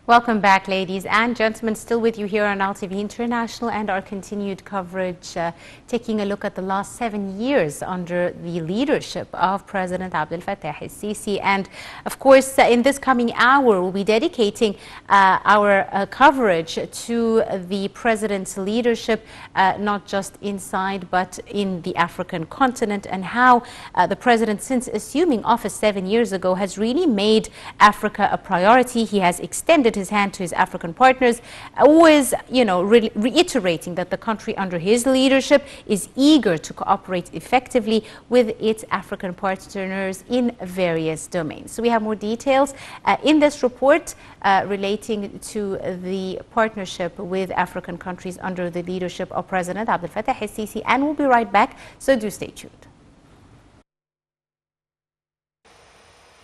Welcome back, ladies and gentlemen. Still with you here on LTV International and our continued coverage, taking a look at the last 7 years under the leadership of President Abdel Fattah Sisi. And of course, in this coming hour, we'll be dedicating our coverage to the president's leadership, not just inside, but in the African continent, and how the president, since assuming office 7 years ago, has really made Africa a priority. He has extended his hand to his African partners, always, reiterating that the country under his leadership is eager to cooperate effectively with its African partners in various domains. So we have more details in this report relating to the partnership with African countries under the leadership of President Abdel Fattah Sisi, and we'll be right back, so do stay tuned.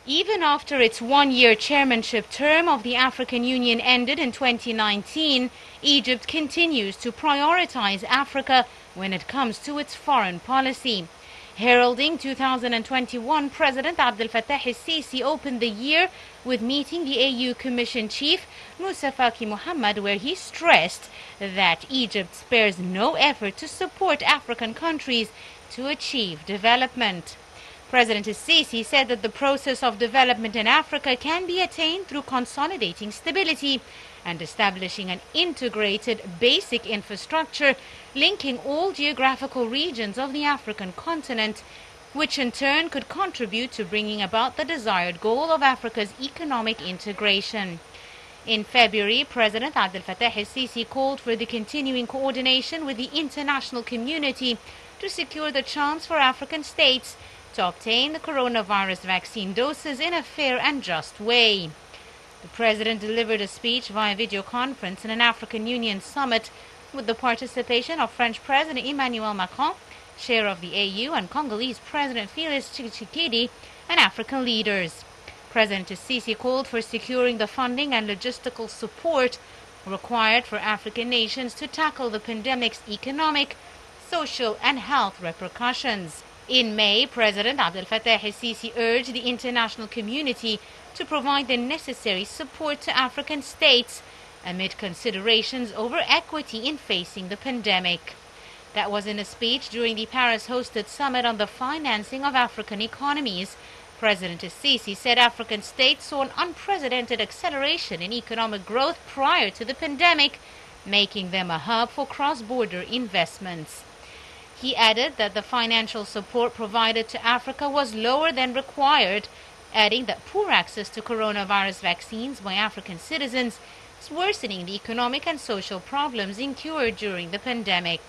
Even after its one-year chairmanship term of the African Union ended in 2019, Egypt continues to prioritize Africa when it comes to its foreign policy. Heralding 2021, President Abdel Fattah Sisi opened the year with meeting the AU Commission Chief Moussa Faki Mohammed, where he stressed that Egypt spares no effort to support African countries to achieve development. President Sisi said that the process of development in Africa can be attained through consolidating stability and establishing an integrated basic infrastructure linking all geographical regions of the African continent, which in turn could contribute to bringing about the desired goal of Africa's economic integration. In February, President Abdel Fattah Sisi called for the continuing coordination with the international community to secure the chance for African states to obtain the coronavirus vaccine doses in a fair and just way. The president delivered a speech via video conference in an African Union summit with the participation of French President Emmanuel Macron, chair of the AU, and Congolese President Félix Tshisekedi, and African leaders. President Sisi called for securing the funding and logistical support required for African nations to tackle the pandemic's economic, social, and health repercussions. In May, President Abdel Fattah Sisi urged the international community to provide the necessary support to African states amid considerations over equity in facing the pandemic. That was in a speech during the Paris-hosted summit on the financing of African economies. President Sisi said African states saw an unprecedented acceleration in economic growth prior to the pandemic, making them a hub for cross-border investments. He added that the financial support provided to Africa was lower than required, adding that poor access to coronavirus vaccines by African citizens is worsening the economic and social problems incurred during the pandemic.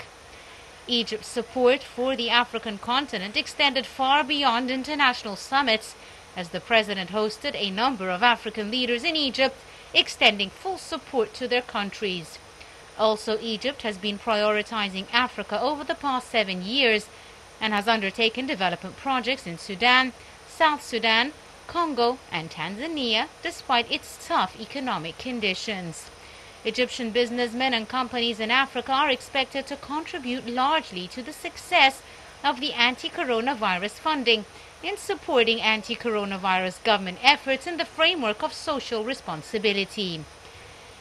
Egypt's support for the African continent extended far beyond international summits, as the president hosted a number of African leaders in Egypt, extending full support to their countries. Also, Egypt has been prioritizing Africa over the past 7 years and has undertaken development projects in Sudan, South Sudan, Congo, and Tanzania, despite its tough economic conditions. Egyptian businessmen and companies in Africa are expected to contribute largely to the success of the anti-coronavirus funding in supporting anti-coronavirus government efforts in the framework of social responsibility.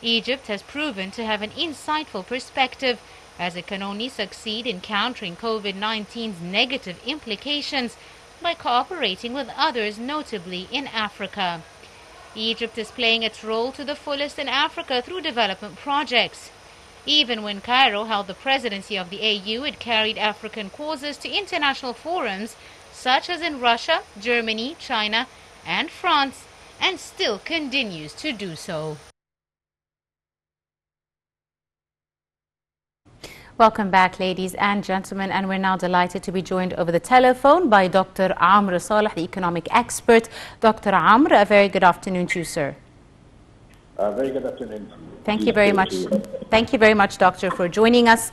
Egypt has proven to have an insightful perspective, as it can only succeed in countering COVID-19's negative implications by cooperating with others, notably in Africa. Egypt is playing its role to the fullest in Africa through development projects. Even when Cairo held the presidency of the AU, it carried African causes to international forums such as in Russia, Germany, China, and France, and still continues to do so. Welcome back, ladies and gentlemen, and we're now delighted to be joined over the telephone by Dr. Amr Saleh, the economic expert. Dr. Amr, a very good afternoon to you, sir. Very good afternoon. Thank you very much. Thank you very much, Doctor, for joining us.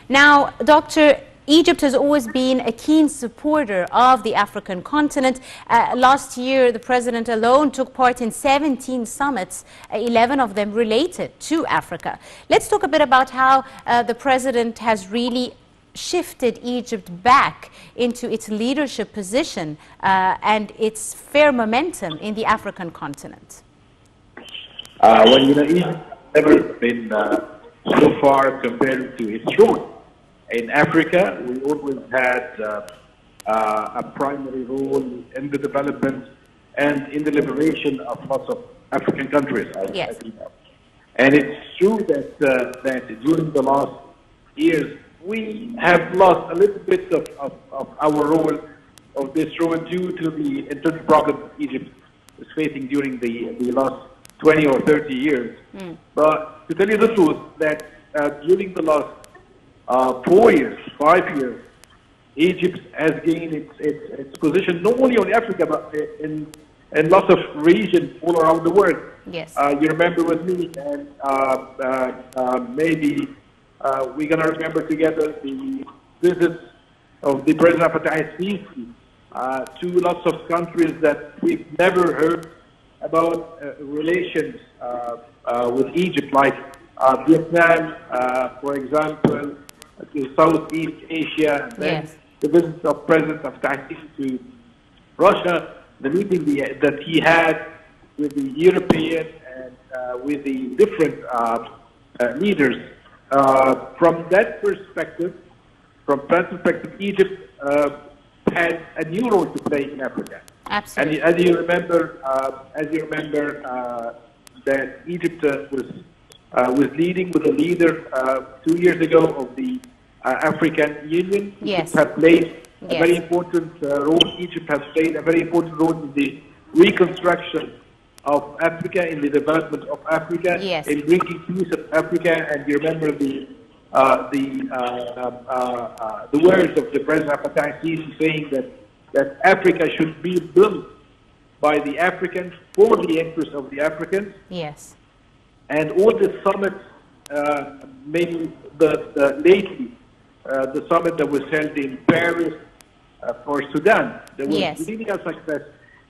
Now, Doctor, Egypt has always been a keen supporter of the African continent. Last year, the president alone took part in 17 summits, 11 of them related to Africa. Let's talk a bit about how the president has really shifted Egypt back into its leadership position and its fair momentum in the African continent. When Egypt has never been so far compared to its role in Africa. We always had a primary role in the development and in the liberation of lots of African countries. Yes. As you know. And it's true that that during the last years we have lost a little bit of our role of this role due to the internal problems Egypt is facing during the last 20 or 30 years. But to tell you the truth, that during the last 4 years, 5 years, Egypt has gained its position not only on Africa but in lots of regions all around the world. Yes. You remember with me, and maybe we're going to remember together the visits of the President Sisi to lots of countries that we've never heard about relations with Egypt, like Vietnam, for example, to Southeast Asia, and then the visits of President Sisi to Russia, the meeting that he had with the European and with the different leaders. From that perspective, Egypt had a new role to play in Africa. Absolutely. And as you remember, that Egypt was leading with a leader 2 years ago of the African Union. Yes. Egypt has played a very important role. Egypt has played a very important role in the reconstruction of Africa, in the development of Africa, in bringing peace of Africa. And you remember the words of the President Sisi saying that Africa should be built by the Africans for the interest of the Africans. Yes. And all the summits, maybe lately, the summit that was held in Paris for Sudan, that was really a success.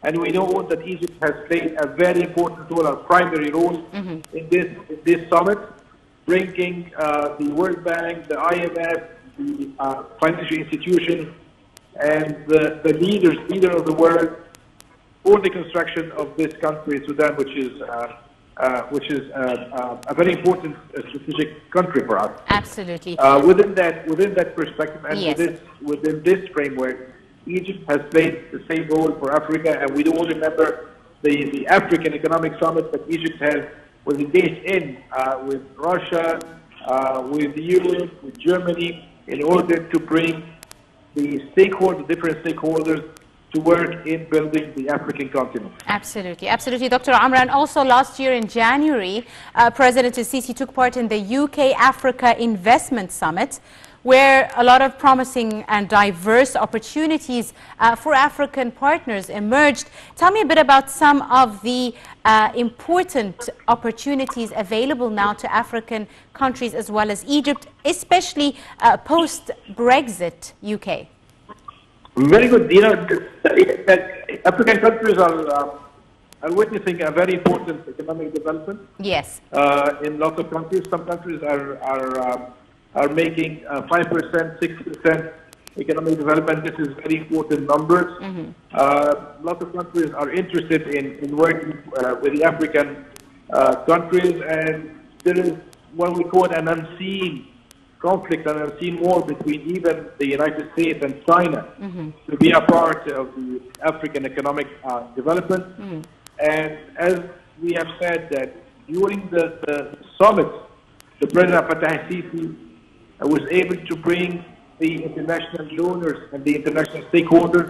And we know that Egypt has played a very important role, a primary role in this summit, bringing the World Bank, the IMF, the financial institutions, and the leader of the world for the construction of this country, Sudan, which is a very important strategic country for us. Absolutely. Within that perspective and within this framework, Egypt has played the same role for Africa, and we all remember the African Economic Summit that Egypt was engaged in with Russia, with Europe, with Germany, in order to bring the different stakeholders to work in building the African continent. Absolutely, absolutely, Dr. Amran. Also last year in January, President Sisi took part in the UK-Africa Investment Summit, where a lot of promising and diverse opportunities for African partners emerged. Tell me a bit about some of the important opportunities available now to African countries as well as Egypt, especially post-Brexit UK. Very good. African countries are witnessing a very important economic development. Yes. In lots of countries, some countries are making 5%, 6% economic development. This is very important numbers. Lots of countries are interested in working with the African countries, and there is what we call an unseen conflict, an unseen war between even the United States and China to be a part of the African economic development. And as we have said, that during the summit, the President Sisi was able to bring the international donors and the international stakeholders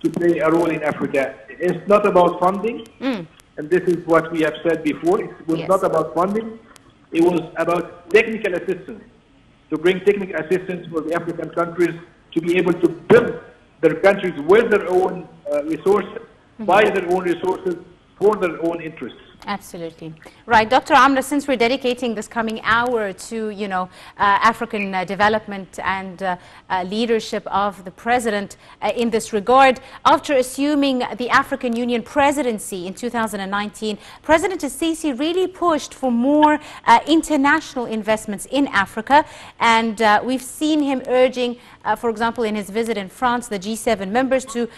to play a role in Africa. It's not about funding, and this is what we have said before. It was not about funding. It was about technical assistance, to bring technical assistance for the African countries to be able to build their countries with their own resources, by their own resources, for their own interests. Absolutely. Right. Dr. Amra, since we're dedicating this coming hour to, African development and leadership of the President in this regard, after assuming the African Union presidency in 2019, President Sisi really pushed for more international investments in Africa. And we've seen him urging, for example, in his visit in France, the G7 members to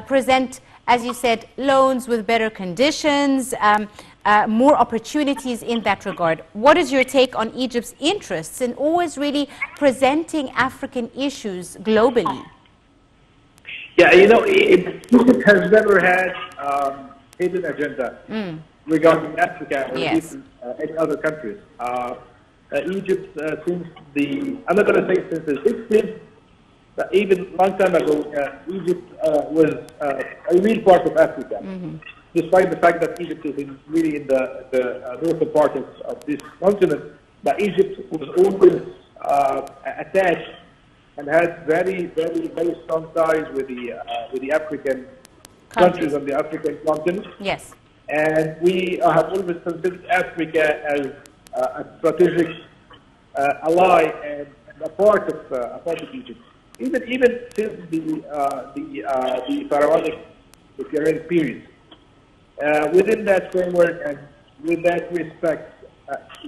present as you said, loans with better conditions, more opportunities in that regard. What is your take on Egypt's interests in always really presenting African issues globally? Yeah, Egypt has never had hidden agenda regarding Africa or Yes. even any other countries. Egypt, since I'm not going to say since the 60s, but even a long time ago, Egypt was a real part of Africa. Despite the fact that Egypt is really in the northern part of this continent, but Egypt was always attached and had very, very, very strong ties with the African countries on the African continent. Yes. And we have always considered Africa as a strategic ally and a part of Egypt. Even since the pharaonic period. Within that framework and with that respect,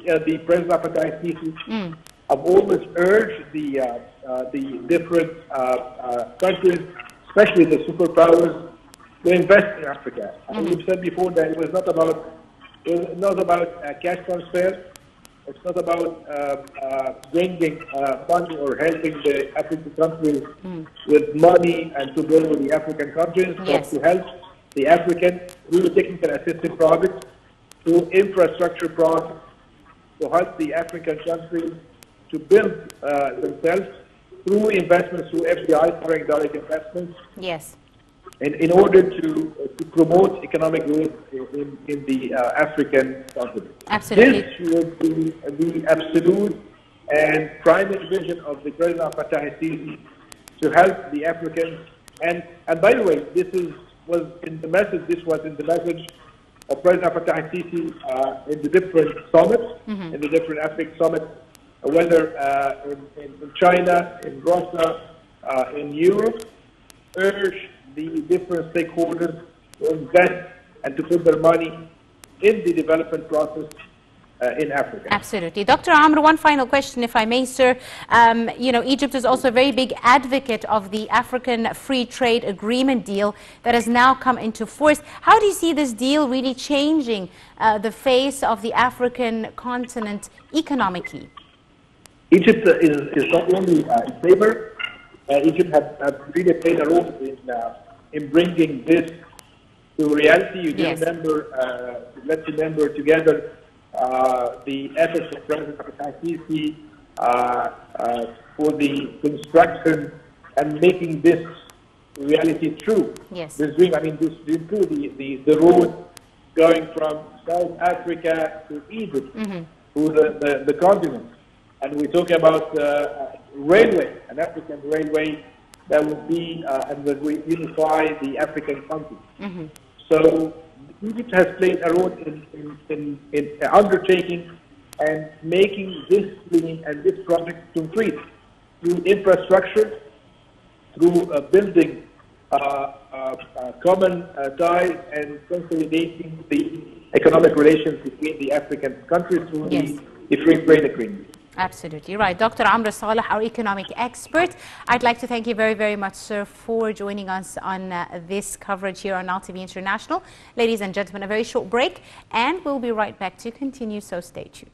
the President of Sisi have always urged the different countries, especially the superpowers, to invest in Africa. We've said before that it was not about cash transfer. It's not about bringing money or helping the African countries with money and to build the African countries, Yes. but to help the African through technical assistance projects, through infrastructure projects, to help the African countries to build themselves through investments, through FDI, foreign direct investments. Yes. In order to promote economic growth in the African continent. Absolutely. This would be the absolute and primary vision of the President of Sisi to help the Africans. And by the way, this was in the message of President of Sisi in the different summits, in the different African summits, whether in China, in Russia, in Europe, urge the different stakeholders to invest and to put their money in the development process in Africa. Absolutely. Dr. Amr, one final question, if I may, sir. Egypt is also a very big advocate of the African Free Trade Agreement deal that has now come into force. How do you see this deal really changing the face of the African continent economically? Egypt is not only in favor. Egypt has really played a role in bringing this to reality. You Yes. Let's remember together the efforts of President Sisi for the construction and making this reality true. Yes. This dream, this dream true, the road going from South Africa to Egypt, to the continent. And we talk about railway, an African railway that would be and that will unify the African countries. So Egypt has played a role in undertaking and making this dream and this project concrete through infrastructure, through building common ties and consolidating the economic relations between the African countries through the free trade agreement. Absolutely right. Dr. Amr Saleh, our economic expert. I'd like to thank you very, very much, sir, for joining us on this coverage here on Now TV International. Ladies and gentlemen, a very short break, and we'll be right back to continue, so stay tuned.